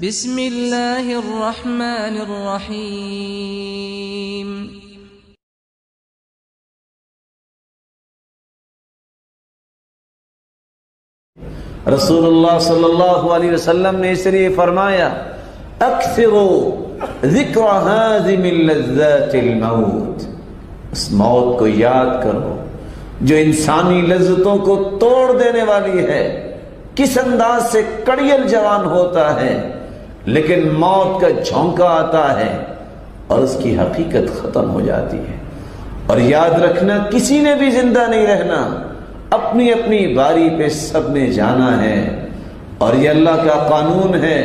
بسم اللہ الرحمن الرحیم. رسول اللہ صلی اللہ علیہ وسلم نے اس لیے فرمایا اکثروا ذکر ہاضم لذات الموت، اس موت کو یاد کرو جو انسانی لذتوں کو توڑ دینے والی ہے. کس انداز سے کڑیل جوان ہوتا ہے لیکن موت کا جھونکا آتا ہے اور اس کی حقیقت ختم ہو جاتی ہے. اور یاد رکھنا کسی نے بھی زندہ نہیں رہنا، اپنی اپنی باری پہ سب نے جانا ہے. اور یہ اللہ کا قانون ہے،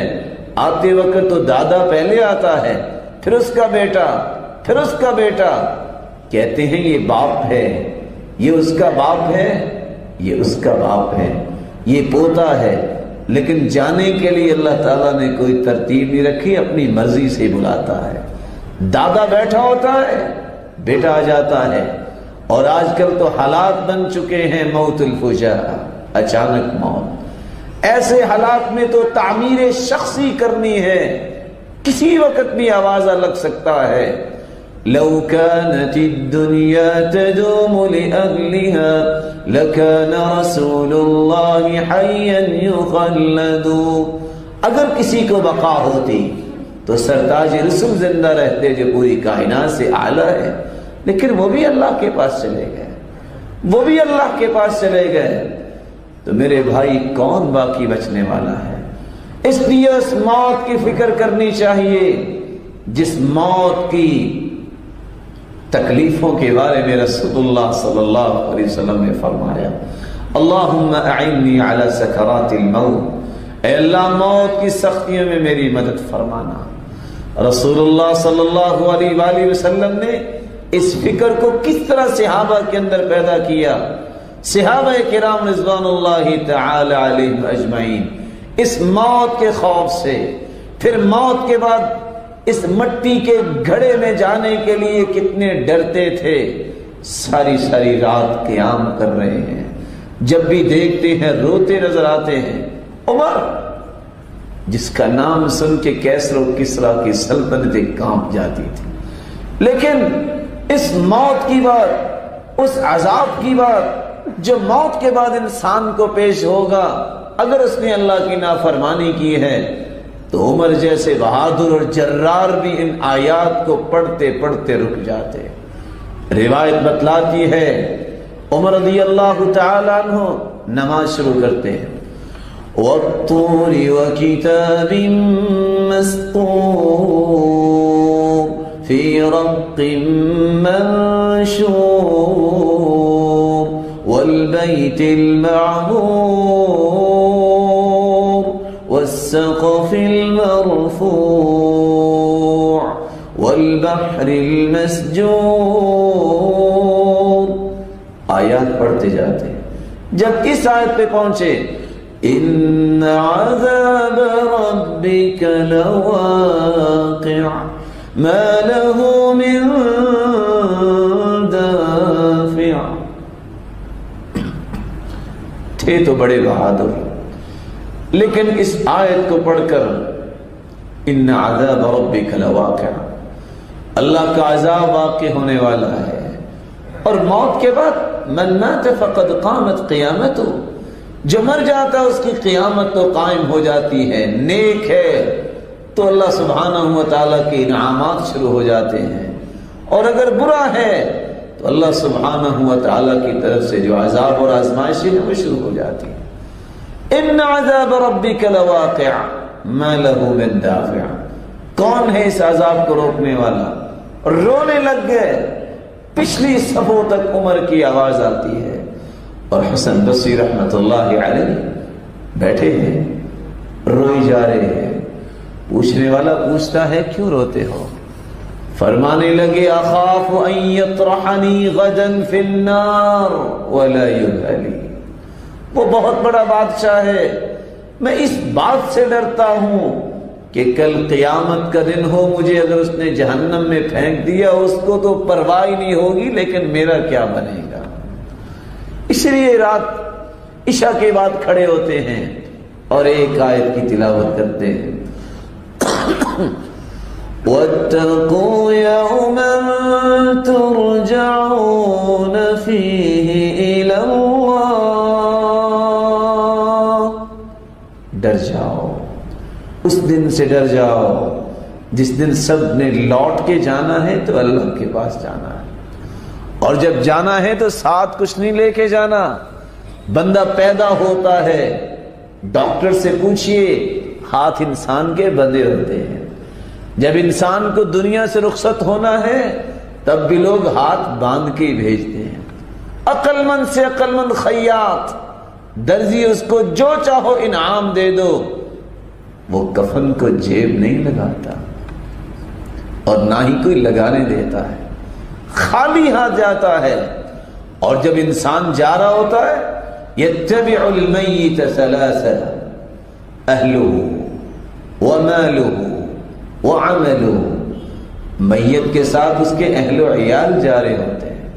آتے وقت تو دادا پہلے آتا ہے، پھر اس کا بیٹا، پھر اس کا بیٹا. کہتے ہیں یہ باپ ہے، یہ اس کا باپ ہے، یہ اس کا باپ ہے، یہ پوتا ہے. لیکن جانے کے لیے اللہ تعالیٰ نے کوئی ترتیب نہیں رکھی، اپنی مرضی سے بلاتا ہے. دادا بیٹھا ہوتا ہے، بیٹا آ جاتا ہے. اور آج کل تو حالات بن چکے ہیں موت الفجا، اچانک موت. ایسے حالات میں تو تعمیر شخصی کرنی ہے، کسی وقت بھی آوازہ لگ سکتا ہے. لو كانت الدنيا تدوم لأهلها لكان رسول الله حيا يخلد. اگر کسی کو بقا ہوتی تو سرتاج رسول زندہ رہتے جو پوری کائنات سے اعلیٰ ہے. لیکن وہ بھی اللہ کے پاس چلے گئے، وہ بھی اللہ کے پاس چلے گئے. تو میرے بھائی کون باقی بچنے والا ہے؟ اس لیے اس موت کی فکر کرنی چاہیے جس موت کی تکلیفوں کے بارے میں رسول اللہ صلی اللہ علیہ وسلم نے فرمایا اللہم اعنی علی سکرات الموت، اے اللہ موت کی سختیوں میں میری مدد فرمانا. رسول اللہ صلی اللہ علیہ وآلہ وسلم نے اس فکر کو کس طرح صحابہ کے اندر پیدا کیا. صحابہ کرام رضوان اللہ تعالی علیہم اجمعین اس موت کے خوف سے، پھر موت کے بعد اس مٹی کے گھڑے میں جانے کے لیے کتنے ڈرتے تھے. ساری ساری رات قیام کر رہے ہیں، جب بھی دیکھتے ہیں روتے نظر آتے ہیں. عمر جس کا نام سن کے کیسر و کسریٰ کی سلطنتیں کانپ جاتی تھی، لیکن اس موت کی بات، اس عذاب کی بات جو موت کے بعد انسان کو پیش ہوگا اگر اس نے اللہ کی نافرمانی کی ہے، تو عمر جیسے بہادر اور جرار بھی ان آیات کو پڑھتے پڑھتے رک جاتے. روایت بتلاتی ہے عمر رضی اللہ تعالی عنہ نماز شروع کرتے ہیں وَالطُّورِ وَكِتَابٍ مَّسْطُورٍ فِي رَقٍّ مَّنشُورٍ وَالْبَيْتِ الْمَعْمُورِ وَالسَّقْفِ الْمَرْفُوعِ وَالْبَحْرِ الْمَسْجُورِ. آیات پڑھتے جاتے ہیں. جب اس آیت پہ پہنچے إِنَّ عَذَابَ رَبِّكَ لَوَاقِعٌ مَا لَهُ مِن دَافِعٍ. تھے تو بڑے بہادر، لیکن اس آیت کو پڑھ کر ان عذاب ربک لواقع، اللہ کا عذاب واقع ہونے والا ہے. اور موت کے بعد من مات فقد قامت قیامته، جو مر جاتا ہے اس کی قیامت تو قائم ہو جاتی ہے. نیک ہے تو اللہ سبحانہ و تعالیٰ کے انعامات شروع ہو جاتے ہیں، اور اگر برا ہے تو اللہ سبحانہ و تعالیٰ کی طرف سے جو عذاب اور آزمائشیں ہیں وہ شروع ہو جاتی ہیں. ان عذاب ربک لواقع ما له من دافع. کون ہے اس عذاب کو روکنے والا؟ رونے لگ گئے. پچھلی صفوں تک عمر کی آواز آتی ہے اور حسن بصری رحمت اللہ علیہ بیٹھے ہیں، روئی جا رہے ہیں. پوچھنے والا پوچھتا ہے کیوں روتے ہو؟ فرمانے لگے اخاف ان یطرحنی غدا فی النار ولا یبالی. وہ بہت بڑا بادشاہ ہے، میں اس بات سے ڈرتا ہوں کہ کل قیامت کا دن ہو، مجھے اگر اس نے جہنم میں پھینک دیا اس کو تو پرواہ نہیں ہوگی، لیکن میرا کیا بنے گا. اس لیے رات عشاء کے بعد کھڑے ہوتے ہیں اور ایک آیت کی تلاوت کرتے ہیں وَاتَّقُوا يَوْمًا تُرْجَعُونَ فِيهِ إِلَى اللَّهِ. ڈر جاؤ، اس دن سے ڈر جاؤ جس دن سب نے لوٹ کے جانا ہے تو اللہ کے پاس جانا ہے، اور جب جانا ہے تو ساتھ کچھ نہیں لے کے جانا. بندہ پیدا ہوتا ہے، ڈاکٹر سے پوچھئے، ہاتھ انسان کے بندے ہوتے ہیں. جب انسان کو دنیا سے رخصت ہونا ہے تب بھی لوگ ہاتھ باندھ کے بھیجتے ہیں. عقل مند سے عقل مند خیاط، درزی، اس کو جو چاہو انعام دے دو، وہ کفن کو جیب نہیں لگاتا اور نہ ہی کوئی لگانے دیتا ہے، خالی ہاتھ جاتا ہے. اور جب انسان جا رہا ہوتا ہے، یتبع المیت ثلاثہ، اہلہ ومالہ وعملہ. میت کے ساتھ اس کے اہل و عیال جا رہے ہوتے ہیں،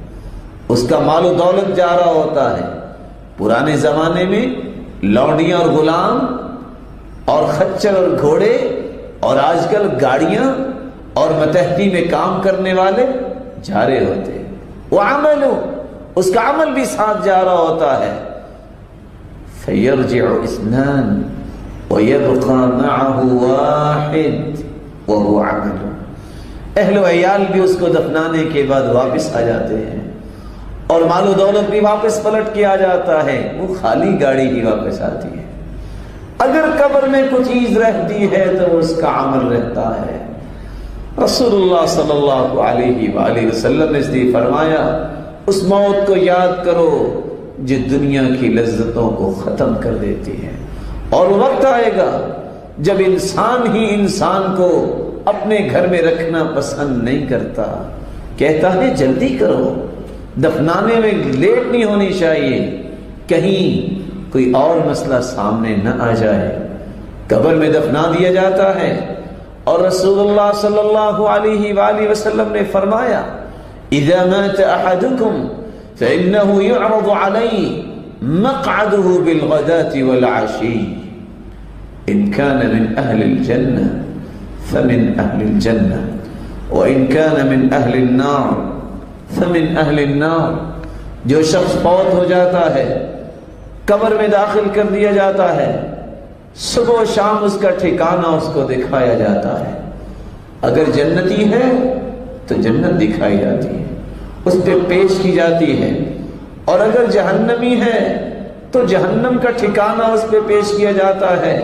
اس کا مال و دولت جا رہا ہوتا ہے. پرانے زمانے میں لونڈیاں اور غلام اور خچر اور گھوڑے، اور آج کل گاڑیاں اور متحدی میں کام کرنے والے جا رہے ہوتے ہیں. وعملہ، اس کا عمل بھی ساتھ جا رہا ہوتا ہے. فیرجع اثنان ویبقى معه واحد وهو عمل. اہل و عیال بھی اس کو دفنانے کے بعد واپس آ جاتے ہیں، اور مال و دولت بھی واپس پلٹ کے آ جاتا ہے، وہ خالی گاڑی ہی واپس آتی ہے. اگر قبر میں کچھ چیز رہتی ہے تو اس کا عمل رہتا ہے. رسول اللہ صلی اللہ علیہ وآلہ وسلم نے اس لیے فرمایا، اس موت کو یاد کرو جو دنیا کی لذتوں کو ختم کر دیتی ہے. اور وقت آئے گا جب انسان ہی انسان کو اپنے گھر میں رکھنا پسند نہیں کرتا، کہتا ہے جلدی کرو، دفنانے میں لیٹ نہیں ہونی چاہیے، کہیں کوئی اور مسئلہ سامنے نہ آ جائے. قبر میں دفنا دیا جاتا ہے، اور رسول اللہ صلی اللہ علیہ وآلہ وسلم نے فرمایا، اذا مات احدكم فانه يعرض عليه مقعده بالغداة والعشي ان كان من اهل الجنة فمن اهل الجنة وان كان من اهل النار فمن اهل النار. جو شخص فوت ہو جاتا ہے، قبر میں داخل کر دیا جاتا ہے، صبح و شام اس کا ٹھکانہ اس کو دکھایا جاتا ہے. اگر جنتی ہے تو جنت دکھائی جاتی ہے، اس پہ پیش کی جاتی ہے، اور اگر جہنمی ہے تو جہنم کا ٹھکانہ اس پہ پیش کیا جاتا ہے.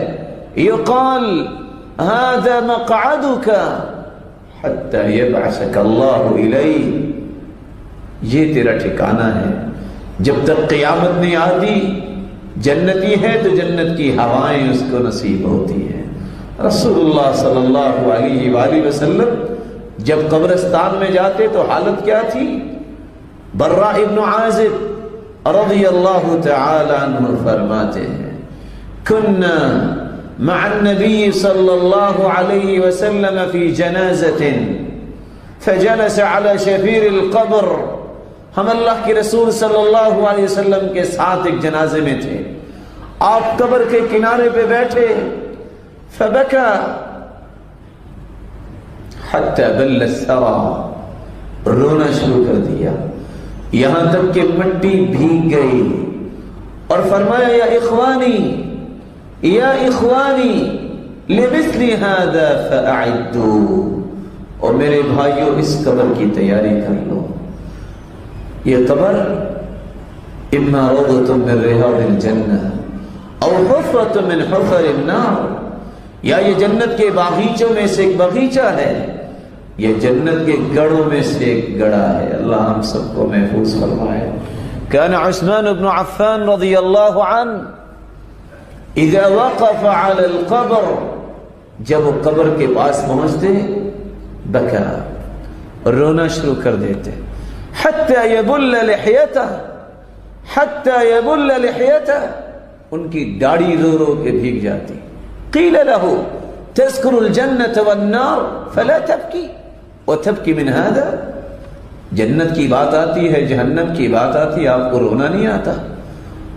یقال هذا مقعدك حتى يبعثك الله الیہ. یہ تیرا ٹھکانہ ہے جب تک قیامت نہیں آتی. جنتی ہے تو جنت کی ہوائیں اس کو نصیب ہوتی ہیں. رسول اللہ صلی اللہ علیہ وآلہ وسلم جب قبرستان میں جاتے تو حالت کیا تھی؟ براء ابن عازب رضی اللہ تعالی عنہ فرماتے ہیں، كنا مع النبي صلی اللہ علیہ وسلم في جنازة فجلس على شفير القبر. ہم اللہ کے رسول صلی اللہ علیہ وسلم کے ساتھ ایک جنازے میں تھے، آپ قبر کے کنارے پہ بیٹھے. فبكى حتى بل الثرى، رونا شروع کر دیا یہاں تک کہ مٹی بھیگ گئی، اور فرمایا یا اخوانی یا اخوانی لمثل هذا فاعدوا. اور میرے بھائیوں اس قبر کی تیاری کر لو. یہ قبر اما روضۃ من ریاض الجنہ او حفرۃ من حفر النار، یا یہ جنت کے باغیچوں میں سے ایک باغیچہ ہے، یہ جنت کے گڑھوں میں سے ایک گڑھا ہے. اللہ ہم سب کو محفوظ فرمائے. كان عثمان بن عفان رضی اللہ عنہ اذا وقف على القبر، جب وہ قبر کے پاس پہنچتے بکا، رونا شروع کر دیتے. حتى يبل لحيته، حتى يبل لحيته، ان کی داڑھی رو رو کے بھیگ جاتی. قيل له تذكر الجنة والنار فلا تبكي وتبكي من هذا. جنت کی بات آتی ہے، جہنم کی بات آتی ہے، آپ کو رونا نہیں آتا،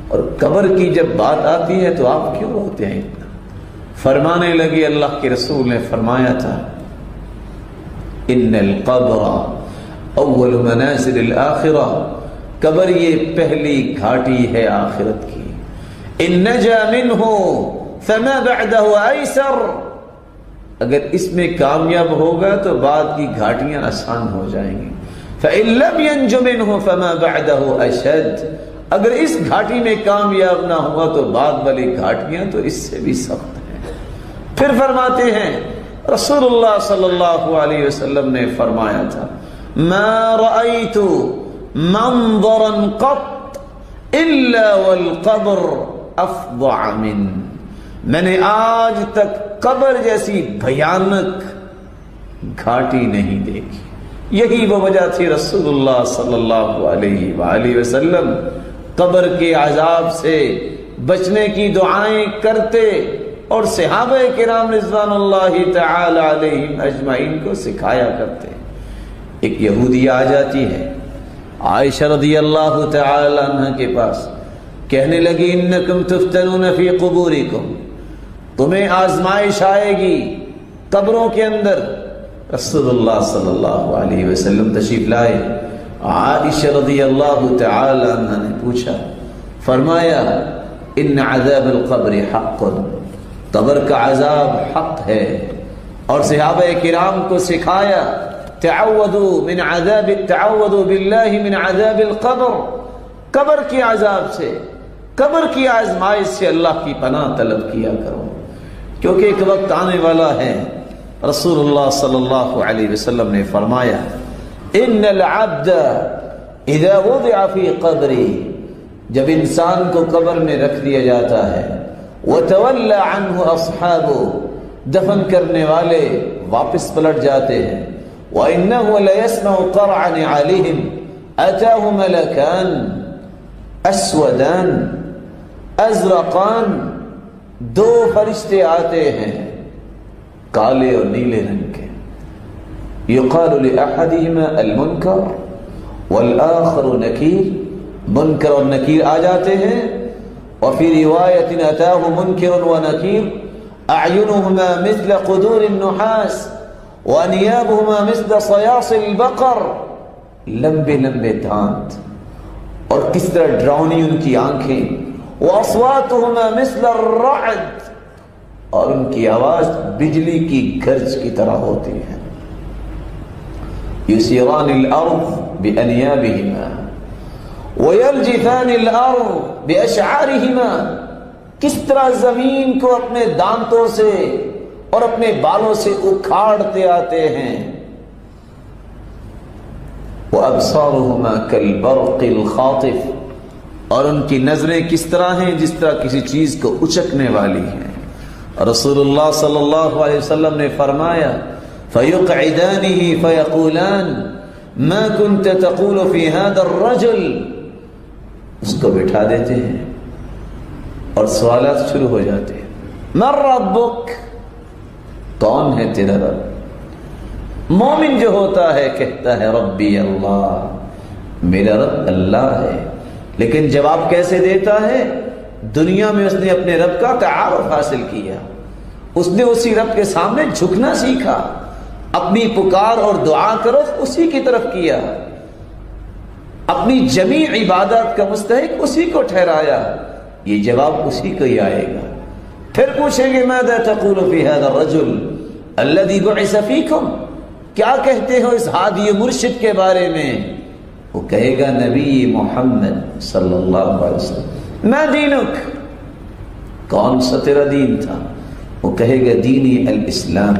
اور قبر کی جب بات آتی ہے تو آپ کیوں روتے ہیں اتنا؟ فرمانے لگی اللہ کے رسول نے فرمایا تھا ان القبر اول منازل الآخرہ، قبر یہ پہلی گھاٹی ہے آخرت کی. ان نجا منہ فما بعدہ ایسر، اگر اس میں کامیاب ہوگا تو بعد کی گھاٹیاں آسان ہو جائیں گی. فإن لم ينج منه فما بعده أشد، اگر اس گھاٹی میں کامیاب نہ ہوا تو بعد والی گھاٹیاں تو اس سے بھی سخت ہیں. پھر فرماتے ہیں رسول اللہ صلی اللہ علیہ وسلم نے فرمایا تھا ما رأيت منظرا قط الا والقبر افظع من، میں نے آج تک قبر جیسی بھیانک گھاٹی نہیں دیکھی. یہی وہ وجہ تھی رسول اللہ صلی اللہ علیہ وآلہ وسلم قبر کے عذاب سے بچنے کی دعائیں کرتے اور صحابہ کرام رضوان اللہ تعالی علیہم اجمعین کو سکھایا کرتے. ایک یہودی آ جاتی ہے عائشہ رضی اللہ تعالی عنہ کے پاس، کہنے لگی انکم تفتنون فی قبورکم، تمہیں آزمائش آئے گی قبروں کے اندر. رسول اللہ صلی اللہ علیہ وسلم تشریف لائے. عائشہ رضی اللہ تعالی عنہ نے پوچھا، فرمایا ان عذاب القبر حق، قبر کا عذاب حق ہے. اور صحابہ کرام کو سکھایا تعوذوا باللہ من عذاب القبر، قبر کے عذاب سے، قبر کی آزمائش سے اللہ کی پناہ طلب کیا کرو، کیونکہ ایک وقت آنے والا ہے. رسول اللہ صلی اللہ علیہ وسلم نے فرمایا ان العبد اذا وضع فی قبری، جب انسان کو قبر میں رکھ دیا جاتا ہے، وتولى عنه اصحابه، دفن کرنے والے واپس پلٹ جاتے ہیں، وانه ليسمع قرع نعالهم اتاه ملكان اسودان ازرقان، دو فرشتے آتے ہیں کالے اور نیلے رنگ کے. یقال لأحدهما المنکر والآخر نکیر، منکر اور نکیر آ جاتے ہیں. وفي روایت اتاه منکر ونکیر اعینهما مثل قدور النحاس وانیابهما مثل صیاص البقر، لمبے لمبے دانت اور کس طرح ڈراؤنی ان کی آنکھیں. واصواتهما مثل الرعد، اور ان کی آواز بجلی کی گرج کی طرح ہوتی ہے. یسیران الارض بانیابهما ویلجفان الارض باشعارهما، کس طرح زمین کو اپنے دانتوں سے اور اپنے بالوں سے اکھاڑتے آتے ہیں. وابصارهما كالبرق الخاطف، اور ان کی نظریں کس طرح ہیں جس طرح کسی چیز کو اچکنے والی ہیں. رسول اللہ صلی اللہ علیہ وسلم نے فرمایا فَيُقْعِدَانِهِ فَيَقُولَانِ مَا كُنْتَ تَقُولُ فِي هَذَا الرَّجُلِ، اس کو بٹھا دیتے ہیں اور سوالات شروع ہو جاتے ہیں. مَن رَبُّكَ، کون ہے تیرا رب؟ مومن جو ہوتا ہے کہتا ہے ربی اللہ، میرا رب اللہ ہے. لیکن جواب کیسے دیتا ہے؟ دنیا میں اس نے اپنے رب کا تعارف حاصل کیا، اس نے اسی رب کے سامنے جھکنا سیکھا، اپنی پکار اور دعا کرو اسی کی طرف کیا، اپنی جمیع عبادات کا مستحق اسی کو ٹھہرایا. یہ جواب اسی کو ہی آئے گا. پھر پوچھیں گے ماذا تقول فی هذا الرجل الذي بعث فیکم، کیا کہتے ہو اس ہادی مرشد کے بارے میں؟ وہ کہے گا نبی محمد صلی اللہ علیہ وسلم. ما دینک، کون سا تیرا دین تھا؟ وہ کہے گا دینی الاسلام.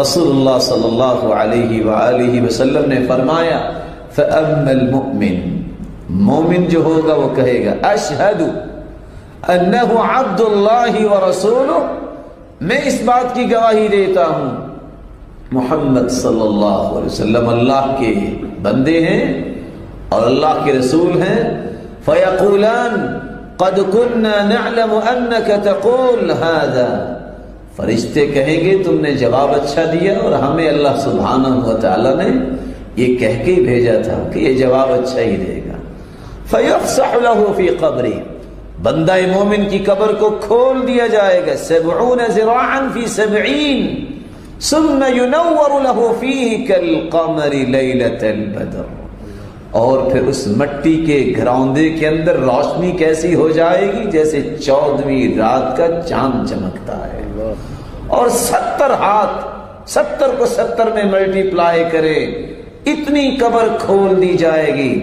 رسول اللہ صلی اللہ علیہ وآلہ وسلم نے فرمایا فَأَمَّا الْمُؤْمِنِ، مومن جو ہوگا وہ کہے گا اشہد انہ عبد اللہ ورسولہ، میں اس بات کی گواہی دیتا ہوں محمد صلی اللہ علیہ وسلم اللہ کے بندے ہیں اور اللہ کے رسول ہیں. فَيَقُولَانِ قَدْ كُنَّا نَعْلَمُ أَنَّكَ تَقُولُ هَذَا، فرشتے کہیں گے تم نے جواب اچھا دیا اور ہمیں اللہ سبحانہ و تعالی نے یہ کہہ کے بھیجا تھا کہ یہ جواب اچھا ہی دے گا. فَيُفْسَحُ لَهُ فِي قَبْرِهِ، بندہ مومن کی قبر کو کھول دیا جائے گا 70 ذراعا فی 70 ثم ينور له فيه كالقمر ليلة البدر. اور پھر اس مٹی کے گھروندے کے اندر روشنی کیسی ہو جائے گی جیسے 14ویں رات کا چاند چمکتا ہے. اور 70 ہاتھ 70 کو 70 میں ملٹی پلائی کرے اتنی قبر کھول دی جائے گی.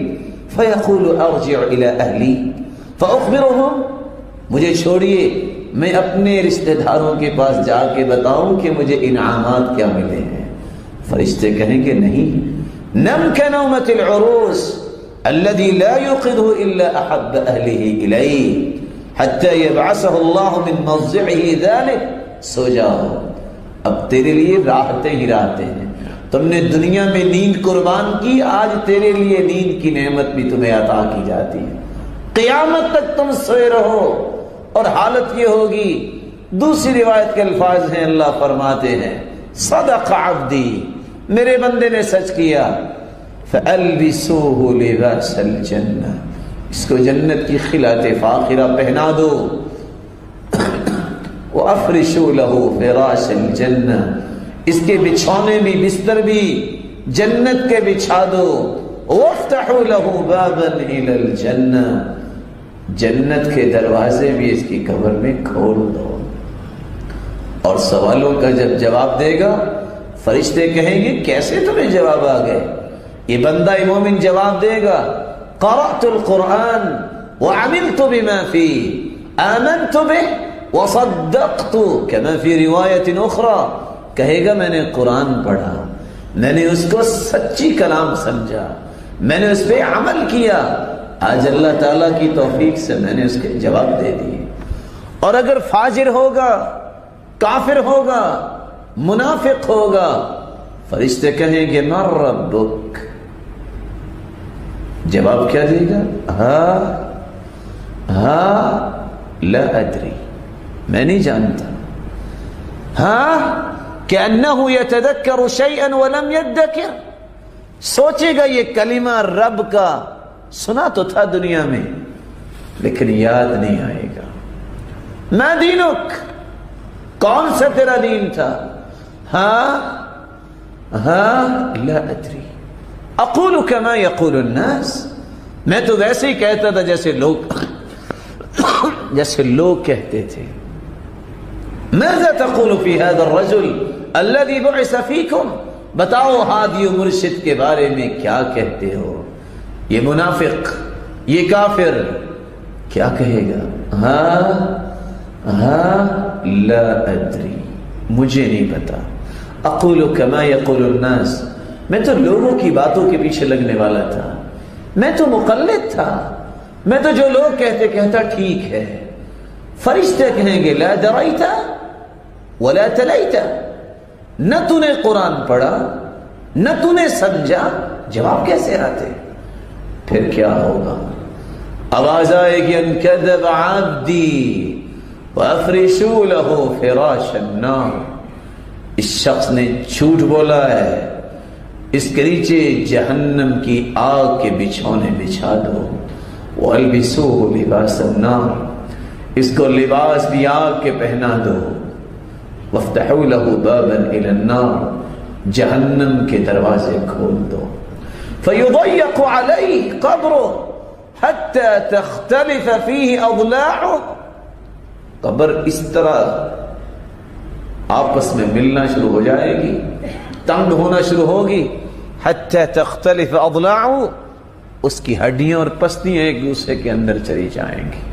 فیقول ارجع الی اہلی فاخبرهم، مجھے چھوڑیے میں اپنے رشتہ داروں کے پاس جا کے بتاؤں کہ مجھے انعامات کیا ملے ہیں. فرشتے کہیں گے نہیں، نم كنومة العروس الذي لا يوقظه إلا أحب أهله إليه حتى يبعثه الله من مضجعه ذلك. سو جاؤ، اب تیرے لیے راحتیں ہی راحتیں ہیں. تم نے دنیا میں نیند قربان کی، آج تیرے لیے نیند کی نعمت بھی تمہیں عطا کی جاتی ہے. قیامت تک تم سوئے رہو اور حالت یہ ہوگی. دوسری روایت کے الفاظ ہیں، اللہ فرماتے ہیں صدق عبدی، میرے بندے نے سچ کیا. فَأَلْبِسُوهُ لِبَاسَ الْجَنَّةِ، اس کو جنت کی خلعت فاخرہ پہنا دو. وَأَفْرِشُوا لَهُ فِرَاشَ الْجَنَّةِ، اس کے بچھونے بھی بستر بھی جنت کے بچھا دو. وَافْتَحُوا لَهُ بَابًا إِلَى الْجَنَّةِ، جنت کے دروازے بھی اس کی قبر میں کھول دو. اور سوالوں کا جب جواب دے گا فرشتے کہیں گے کیسے تمہیں جواب آ گئے؟ یہ بندہ مومن جواب دے گا قرأت القرآن وعملت بما فيه آمنت به وصدقت كما في رواية أخرى. کہے گا میں نے قرآن پڑھا، میں نے اس کو سچی کلام سمجھا، میں نے اس پہ عمل کیا. آج اللہ تعالیٰ کی توفیق سے میں نے اس کے جواب دے دیے. اور اگر فاجر ہوگا، کافر ہوگا، منافق ہوگا، فرشتے کہیں گے من ربک، جواب کیا دے گا؟ لا ادری، میں نہیں جانتا. کأنه يتذكر شيئا ولم يذكر، سوچے گا یہ کلمہ رب کا سنا تو تھا دنیا میں لیکن یاد نہیں آئے گا. ما دینک، کون سا تیرا دین تھا؟ لا ادری اقول كما يقول الناس، میں تو ویسے ہی کہتا تھا جیسے لوگ کہتے تھے. ماذا تقول في هذا الرجل الذي بعث فيكم، بتاؤ ہادی و مرشد کے بارے میں کیا کہتے ہو؟ یہ منافق، یہ کافر کیا کہے گا؟ لا ادری، مجھے نہیں پتا. اقول كما يقول الناس، میں تو لوگوں کی باتوں کے پیچھے لگنے والا تھا، میں تو مقلد تھا، میں تو جو لوگ کہتے کہتا ٹھیک ہے. فرشتے کہیں گے لا دریت ولا تلیت، نہ تو نے قرآن پڑھا نہ تو نے سمجھا، جواب کیسے آتے؟ پھر کیا ہوگا؟ آواز آئے گی ان کذب عبدی وَأَفْرِشُوا لَهُ فِرَاشَ النَّارِ، اس شخص نے جھوٹ بولا ہے، اس کے نیچے جہنم کی آگ کے بچھونے بچھا دو. وَأَلْبِسُوهُ لِبَاسَ النَّارِ، اس کو لباس بھی آگ کے پہنا دو. وَافْتَحُوا لَهُ بَابًا إِلَى النَّارِ، جہنم کے دروازے کھول دو. فَيُضَيَّقُ عَلَيْهِ قَبْرُهُ حَتَّى تَخْتَلِفَ فِيهِ أَضْلَاعُهُ، قبر اس طرح آپس میں ملنا شروع ہو جائے گی، تنگ ہونا شروع ہوگی. حتی تختلف اضلاعه، اس کی ہڈیاں اور پستیاں ایک دوسرے کے اندر چلی جائیں گی.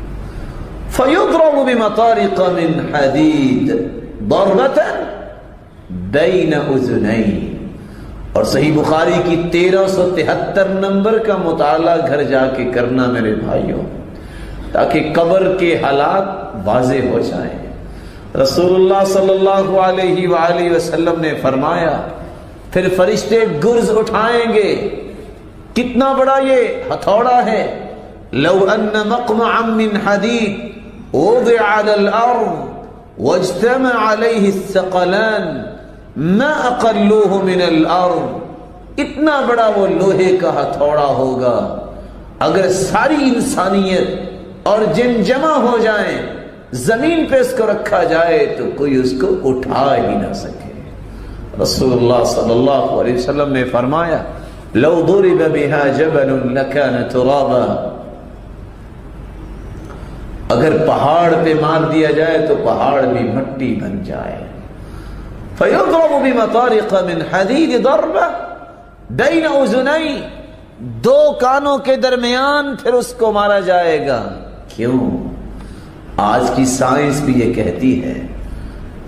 فیضرب بمطارق من حدید ضربة بین اذنین، اور صحیح بخاری کی 1373 نمبر کا مطالعہ گھر جا کے کرنا میرے بھائیوں، تاکہ قبر کے حالات واضح ہو جائیں. رسول اللہ صلی اللہ علیہ وآلہ وسلم نے فرمایا پھر فرشتے گرز اٹھائیں گے. کتنا بڑا یہ ہتھوڑا ہے. لو ان مقمعا من حدید وضع على الارض واجتمع عليه الثقلان ما اقلوه من الارض، اتنا بڑا وہ لوہے کا ہتھوڑا ہوگا، اگر ساری انسانیت اور جن جمع ہو جائیں زمین پہ اس کو رکھا جائے تو کوئی اس کو اٹھا ہی نہ سکے۔ رسول اللہ صلی اللہ علیہ وسلم نے فرمایا لو ضرب بها جبل لكان ترابا، اگر پہاڑ پہ مار دیا جائے تو پہاڑ بھی مٹی بن جائے۔ فيضرب بمطارق من حديد ضربة بين اذني، دو کانوں کے درمیان پھر اس کو مارا جائے گا۔ کیوں؟ آج کی سائنس بھی یہ کہتی ہے،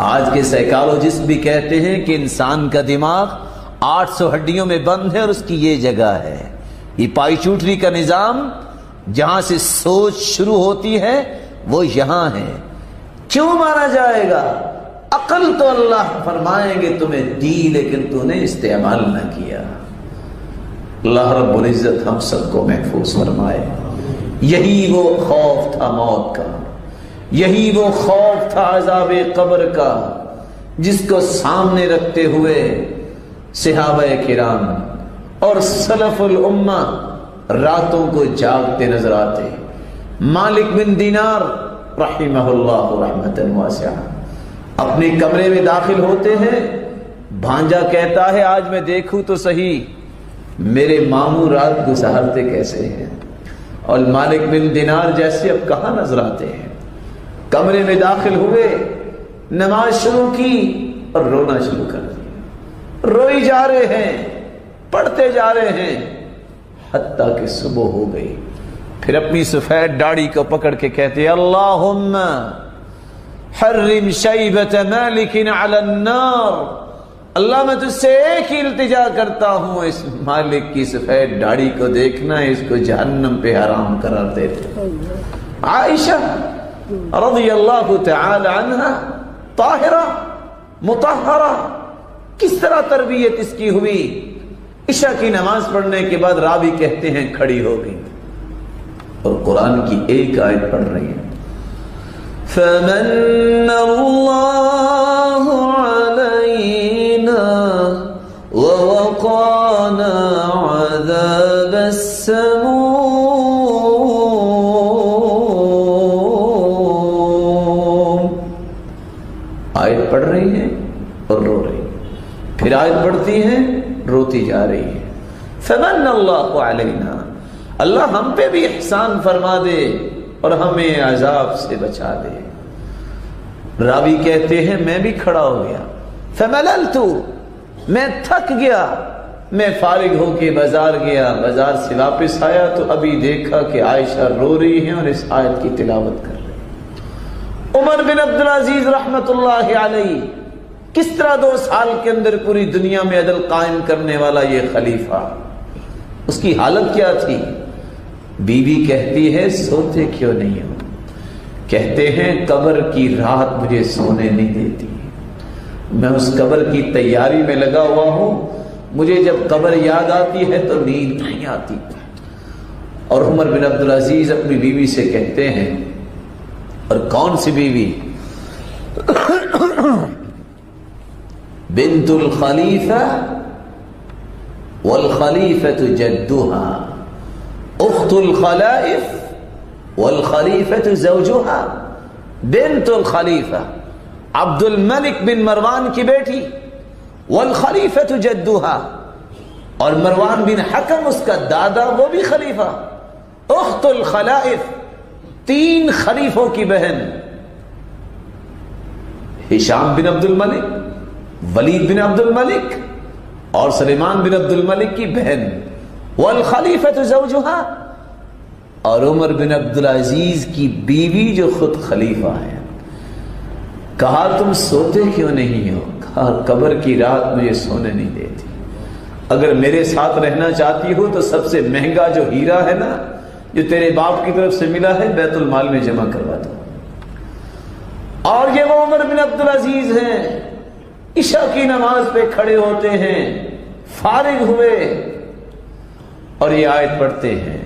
آج کے سائیکالوجسٹ بھی کہتے ہیں کہ انسان کا دماغ 800 ہڈیوں میں بند ہے اور اس کی یہ جگہ ہے، یہ پائی چوٹری کا نظام جہاں سے سوچ شروع ہوتی ہے وہ یہاں ہے۔ کیوں مارا جائے گا؟ عقل تو اللہ فرمائیں گے تمہیں دی لیکن تو نے استعمال نہ کیا۔ اللہ رب العزت ہم سب کو محفوظ فرمائے۔ یہی وہ خوف تھا موت کا، یہی وہ خوف تھا عذاب قبر کا، جس کو سامنے رکھتے ہوئے صحابہ کرام اور سلف الامہ راتوں کو جاگتے نظر آتے۔ مالک بن دینار رحمہ اللہ رحمۃ واسعہ اپنے کمرے میں داخل ہوتے ہیں، بھانجا کہتا ہے آج میں دیکھوں تو صحیح میرے ماموں رات گزارتے کیسے ہیں، اور مالک بن دینار جیسے اب کہاں نظر آتے ہیں۔ کمرے میں داخل ہوئے، نماز شروع کی اور رونا شروع کر دیا، روئی جا رہے ہیں، پڑھتے جا رہے ہیں حتیٰ کہ صبح ہو گئی۔ پھر اپنی سفید داڑھی کو پکڑ کے کہتے اللہم حرم شیبت مالک علی النار، اللہ میں تجھ سے ایک ہی التجا کرتا ہوں، اس مالک کی سفید داڑھی کو دیکھنا، اس کو جہنم پہ حرام قرار دے دے۔ عائشہ رضی اللہ تعالی عنہ طاہرہ مطہرہ، کس طرح تربیت اس کی ہوئی۔ عشاء کی نماز پڑھنے کے بعد راوی کہتے ہیں کھڑی ہو گئی اور قرآن کی ایک آیت پڑھ رہی ہے، فَمَنَّ اللَّهُ عَلَيْنَا وَوَقَانَا عَذَابَ السَّمُومِ۔ آیت پڑھ رہی ہے اور رو رہی ہے، پھر آیت پڑھتی ہے روتی جا رہی ہے۔ فَمَنَّ اللَّهُ عَلَيْنَا، اللہ ہم پہ بھی احسان فرما دے اور ہمیں عذاب سے بچا دے۔ راوی کہتے ہیں میں بھی کھڑا ہو گیا، فَمَلَلْتُ، میں تھک گیا، میں فارغ ہو کے بازار گیا، بازار سے واپس آیا تو ابھی دیکھا کہ عائشہ رو رہی ہیں اور اس آیت کی تلاوت کر رہی ہیں۔ عمر بن عبدالعزیز رحمت اللہ علیہ، کس طرح 2 سال کے اندر پوری دنیا میں عدل قائم کرنے والا یہ خلیفہ، اس کی حالت کیا تھی؟ بیوی کہتی ہے سوتے کیوں نہیں ہو؟ کہتے ہیں قبر کی رات مجھے سونے نہیں دیتی، میں اس قبر کی تیاری میں لگا ہوا ہوں، مجھے جب قبر یاد آتی ہے تو نیند نہیں آتی۔ اور عمر بن عبدالعزیز اپنی بیوی سے کہتے ہیں، اور کون سی بیوی؟ بنت الخلیفہ والخلیفۃ جدها، اخت الخلائف والخلیفۃ زوجها، بنت الخلیفہ عبد الملک بن مروان کی بیٹی، والخلیفۃ جدها، اور مروان بن حکم اس کا دادا وہ بھی خلیفہ، اخت الخلائف 3 خلیفوں کی بہن، ہشام بن عبد الملک، ولید بن عبد الملک اور سلیمان بن عبد الملک کی بہن، والخلیفۃ زوجها، اور عمر بن عبدالعزیز کی بیوی جو خود خلیفہ ہے۔ کہا تم سوتے کیوں نہیں ہو؟ کہا قبر کی رات مجھے سونے نہیں دیتی، اگر میرے ساتھ رہنا چاہتی ہو تو سب سے مہنگا جو ہیرا ہے نا جو تیرے باپ کی طرف سے ملا ہے بیت المال میں جمع کروا دو۔ اور یہ وہ عمر بن عبدالعزیز ہیں، عشاء کی نماز پہ کھڑے ہوتے ہیں، فارغ ہوئے اور یہ آیت پڑھتے ہیں،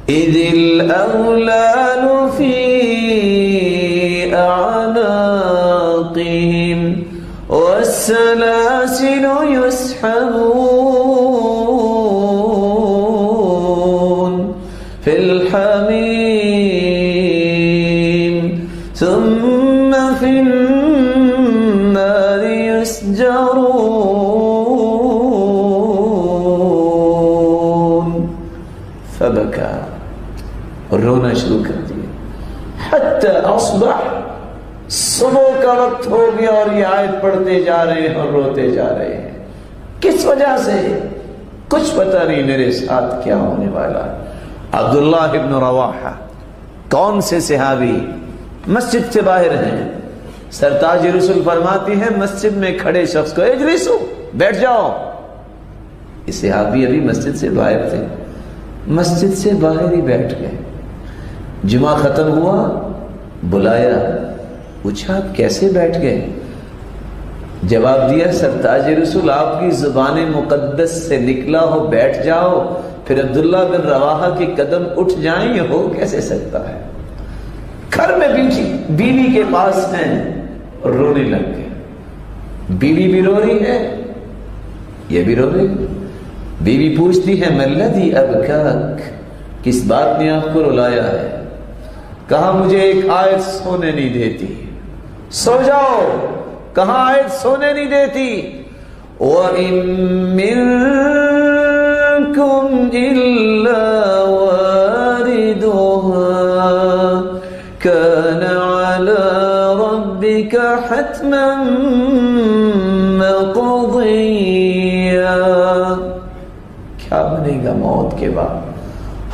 اِذِ الْأَغْلَالُ فِي أَعْنَاقِهِمْ وَالسَّلَاسِلُ يُسْحَبُونَ فِي الْحَمِيمِ يحشرون فبكى رونا شروع کر دیا حتی اصبح صبح کا وقت ہو گیا اور یہ آیت پڑھتے جا رہے ہیں اور روتے جا رہے ہیں. کس وجہ سے؟ کچھ پتہ نہیں میرے ساتھ کیا ہونے والا. عبداللہ ابن رواحہ کون سے صحابی مسجد سے باہر ہیں. سرتاج رسول فرماتی ہیں مسجد میں کھڑے شخص کو اجلسو بیٹھ جاؤ. یہ صحابی ابھی مسجد سے باہر تھے, مسجد سے باہر ہی بیٹھ گئے. جمعہ ختم ہوا, بلایا, پوچھا آپ کیسے بیٹھ گئے؟ جواب دیا سرتاج رسول آپ کی زبان مقدس سے نکلا ہو بیٹھ جاؤ, پھر عبداللہ بن رواحہ کے قدم اٹھ جائیں, یہ ہو کیسے سکتا ہے؟ گھر میں بیوی کے پاس ہیں اور رونے لگ گئے. بیوی بھی رو رہی ہے, یہ بھی رو رہی. بیوی پوچھتی ہے ملذی ابکاک, کس بات نے آپ کو رلایا ہے؟ کہا مجھے ایک آیت سونے نہیں دیتی. سو جاؤ. کہاں آیت سونے نہیں دیتی؟ وَإِن مِّنكُمْ إِلَّا وَارِدُهَا كَانَ عَلَى رَبِّكَ حَتْمًا مَّقْضِيًّا. کیا بنے گا موت کے بعد؟